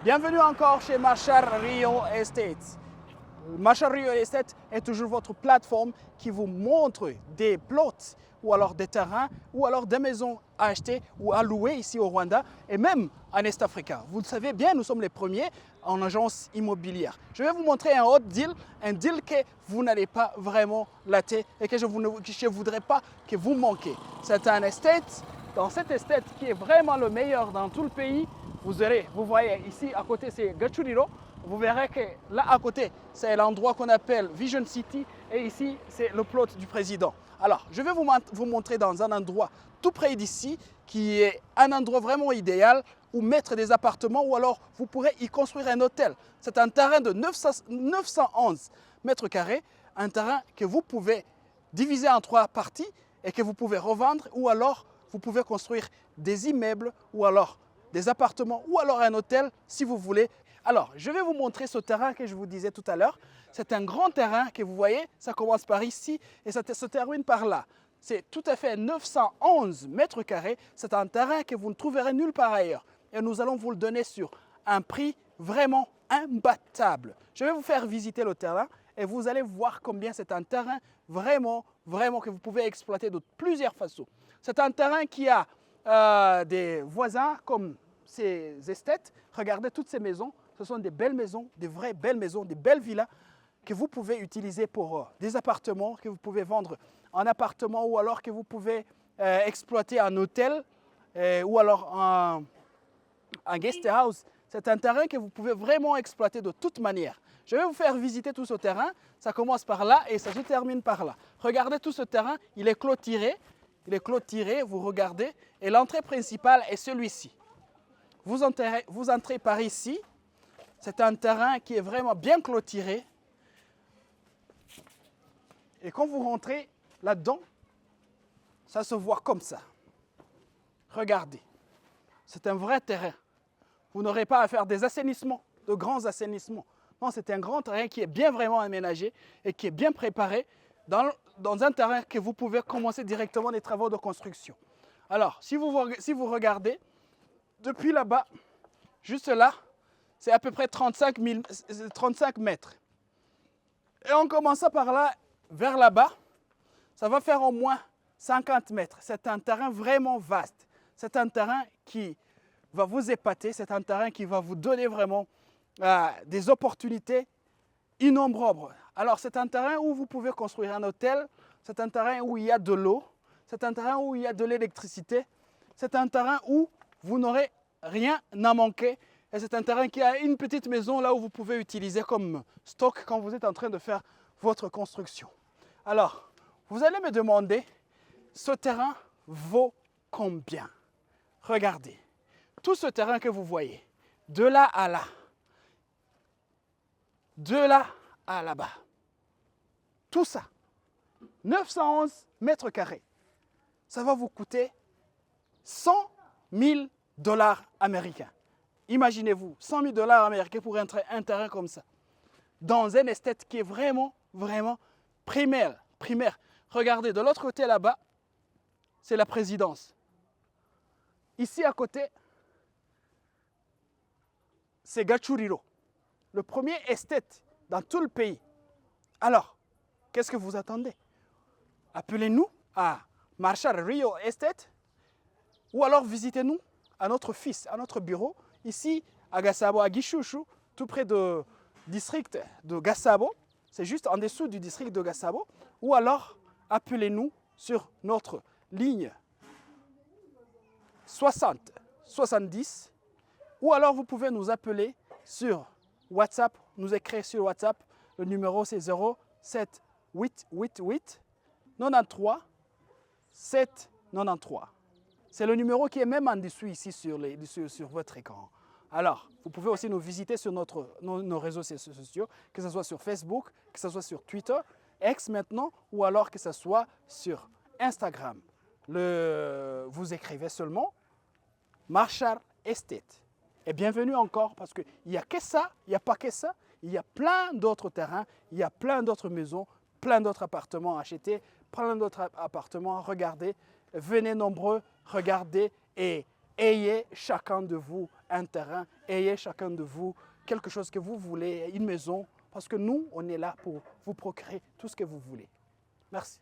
Bienvenue encore chez Marshall Real Estate. Marshall Real Estate est toujours votre plateforme qui vous montre des plots ou alors des terrains ou alors des maisons à acheter ou à louer ici au Rwanda et même en Est Africa. Vous le savez bien, nous sommes les premiers en agence immobilière. Je vais vous montrer un deal que vous n'allez pas vraiment rater et que je ne voudrais pas que vous manquiez. C'est un estate, dans cet estate qui est vraiment le meilleur dans tout le pays. Vous voyez ici à côté c'est Gachuriro. Vous verrez que là à côté c'est l'endroit qu'on appelle Vision City et ici c'est le plot du président. Alors je vais vous montrer dans un endroit tout près d'ici qui est un endroit vraiment idéal où mettre des appartements ou alors vous pourrez y construire un hôtel. C'est un terrain de 911 mètres carrés, un terrain que vous pouvez diviser en 3 parties et que vous pouvez revendre ou alors vous pouvez construire des immeubles ou alors des appartements ou alors un hôtel si vous voulez. Alors, je vais vous montrer ce terrain que je vous disais tout à l'heure. C'est un grand terrain que vous voyez, ça commence par ici et ça se termine par là. C'est tout à fait 911 mètres carrés. C'est un terrain que vous ne trouverez nulle part ailleurs. Et nous allons vous le donner sur un prix vraiment imbattable. Je vais vous faire visiter le terrain et vous allez voir combien c'est un terrain vraiment que vous pouvez exploiter de plusieurs façons. C'est un terrain qui a des voisins comme ces esthètes. Regardez toutes ces maisons. Ce sont des belles maisons, des vraies belles maisons, des belles villas que vous pouvez utiliser pour des appartements, que vous pouvez vendre en appartement ou alors que vous pouvez exploiter en hôtel ou alors en guest house. C'est un terrain que vous pouvez vraiment exploiter de toute manière. Je vais vous faire visiter tout ce terrain. Ça commence par là et ça se termine par là. Regardez tout ce terrain, il est clôturé. Il est clôturé, vous regardez, et l'entrée principale est celui-ci. Vous entrez par ici. C'est un terrain qui est vraiment bien clôturé. Et quand vous rentrez là-dedans, ça se voit comme ça. Regardez, c'est un vrai terrain. Vous n'aurez pas à faire des assainissements, de grands assainissements. Non, c'est un grand terrain qui est bien vraiment aménagé et qui est bien préparé dans un terrain que vous pouvez commencer directement des travaux de construction. Alors, si vous regardez, depuis là-bas, juste là, c'est à peu près 35 mètres. Et en commençant par là, vers là-bas, ça va faire au moins 50 mètres. C'est un terrain vraiment vaste. C'est un terrain qui va vous épater. C'est un terrain qui va vous donner vraiment des opportunités innombrables. Alors, c'est un terrain où vous pouvez construire un hôtel. C'est un terrain où il y a de l'eau. C'est un terrain où il y a de l'électricité. C'est un terrain où vous n'aurez rien à manquer. Et c'est un terrain qui a une petite maison là où vous pouvez utiliser comme stock quand vous êtes en train de faire votre construction. Alors, vous allez me demander, ce terrain vaut combien? Regardez, tout ce terrain que vous voyez, de là à là, de là à là-bas, tout ça, 911 mètres carrés, ça va vous coûter 100 000 $ américains. Imaginez-vous, 100 000 $ américains pour un terrain comme ça, dans un estate qui est vraiment primaire. Regardez, de l'autre côté là-bas, c'est la présidence. Ici à côté, c'est Gachuriro, le premier estate dans tout le pays. Alors, qu'est-ce que vous attendez? Appelez-nous à Marshall Real Estate ou alors visitez-nous à notre bureau, ici à Gasabo, à Gishushu, tout près du district de Gasabo. C'est juste en dessous du district de Gasabo. Ou alors, appelez-nous sur notre ligne 60 70. Ou alors, vous pouvez nous appeler sur WhatsApp, nous écrire sur WhatsApp. Le numéro, c'est 07 888 93 793. C'est le numéro qui est même en dessous ici sur votre écran. Alors, vous pouvez aussi nous visiter sur nos réseaux sociaux, que ce soit sur Facebook, que ce soit sur Twitter, X maintenant, ou alors que ce soit sur Instagram. Vous écrivez seulement Marshall Estate. Et bienvenue encore parce qu'il n'y a que ça, il n'y a pas que ça, il y a plein d'autres terrains, il y a plein d'autres maisons, plein d'autres appartements à acheter, plein d'autres appartements à regarder. Venez nombreux, regardez et ayez chacun de vous un terrain, ayez chacun de vous quelque chose que vous voulez, une maison, parce que nous, on est là pour vous procurer tout ce que vous voulez. Merci.